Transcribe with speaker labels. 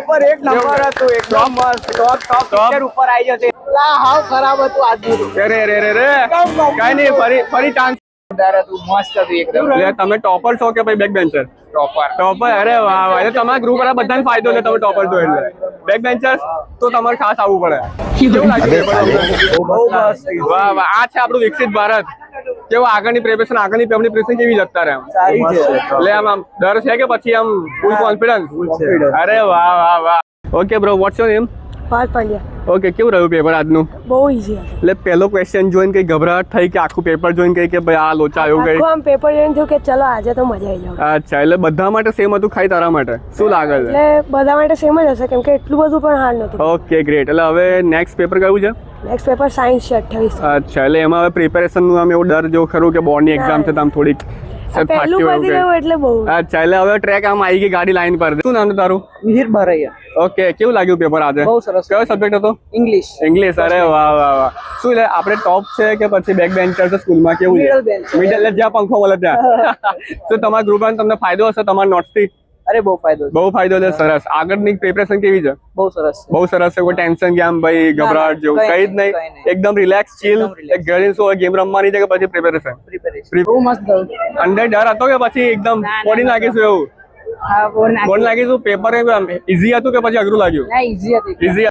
Speaker 1: Paper એક number હતું, એકદમ મસ્ત, ટોપ પિક્ચર ઉપર આવી જશે. હાવ ખરાબ હતું આજનું.
Speaker 2: અરે રે રે રે કઈ નહીં, ફરી ચાન્સ.
Speaker 1: મસ્ત હતું એકદમ.
Speaker 2: એટલે તમે ટોપર છો કે ભાઈ બેક બેન્ચર? ટોપર. અરે વાહ વાહ. એટલે તમારા ગ્રુપ વાળા બધાને ફાયદો લે, તમે ટોપર છો એટલે. બેક બેન્ચર તો તમારે ખાસ આવવું પડે. કેવું લાગ્યું પેપર?
Speaker 1: બહુ મસ્ત.
Speaker 2: વાહ વાહ. આ છે આપણું વિકસિત ભારત. કેવું આગળની પ્રિપેરેશન, આગળની પ્રિપેરેશન કેવી જતા રહે?
Speaker 1: સારી છે.
Speaker 2: એટલે આમ ડર છે કે પછી આમ ફૂલ કોન્ફિડન્સ? અરે વાહ વાહ વાહ. Okay bro, what's your name?
Speaker 3: Parth Pandya.
Speaker 2: Okay, કેવું રહ્યું પેપર આજનું?
Speaker 3: બહુ ઈઝી હતું.
Speaker 2: એટલે પહેલો ક્વેશ્ચન જોઈને કઈ ગભરાટ થઈ કે આખું પેપર જોઈને કઈ કે ભાઈ આ લોચા આવ્યું કઈ?
Speaker 3: આખું આમ પેપર જોઈને થયું કે ચલો આજે તો મજા આવી જાવ.
Speaker 2: અચ્છા, એટલે બધા માટે સેમ હતું, ખાલી તારા માટે શું લાગે છે?
Speaker 3: એટલે બધા માટે સેમ જ હશે કેમ કે એટલું બધું પણ હાર્ડ નહોતું.
Speaker 2: Okay great. એટલે હવે નેક્સ્ટ પેપર કયું છે?
Speaker 3: નેક્સ્ટ પેપર સાયન્સ છે 28.
Speaker 2: અચ્છા, એટલે એમાં હવે પ્રિપેરેશનનું આમ એવું ડર જેવું ખરું કે બોર્ડની એક્ઝામ છે તો આમ થોડીક
Speaker 3: પહેલું પતી ગયું એટલે બહુ.
Speaker 2: અચ્છા, એટલે હવે ટ્રેક આમ આવી ગઈ, ગાડી લાઈન પર. શું નામ છે તારું?
Speaker 1: મિહિર ભરાયા.
Speaker 2: ઓકે, કેવું લાગ્યું પેપર આજે?
Speaker 1: બહુ સરસ.
Speaker 2: કયો સબ્જેક્ટ હતો?
Speaker 1: ઇંગ્લિશ.
Speaker 2: ઇંગ્લિશ. અરે વાહ વાહ વાહ. શું એટલે આપણે ટોપ છે કે પછી બેક બેન્ચર છે સ્કૂલમાં? કેવું છે?
Speaker 1: Middle bench.
Speaker 2: મિડલ, એટલે જ્યાં પંખો મળે ત્યાં. તો તમારા ગ્રુપમાં તમને ફાયદો હશે તમારા નોટ્સથી?
Speaker 1: અરે બહુ ફાયદો.
Speaker 2: બહુ ફાયદો છે. સરસ. આગળની પ્રિપેરેશન કેવી છે?
Speaker 1: બહુ સરસ.
Speaker 2: બહુ સરસ છે. કોઈ ટેન્શન કે આમ ભાઈ ગભરાટ જેવું કઈ જ નહીં? એકદમ રિલેક્સ, ચીલ. ઘરે શું ગેમ રમવાની છે કે પછી પ્રિપેરેશન?
Speaker 1: બહુ મસ્ત ગયું.
Speaker 2: અંદર ડર હતો કે પછી એકદમ પડી નાખીશું એવું?
Speaker 1: હા, બહુ
Speaker 2: બોલ લાગીશું. પેપર ઈઝી હતું કે પછી અઘરું લાગ્યું?
Speaker 1: ઈઝી હતી.
Speaker 2: ઈઝી.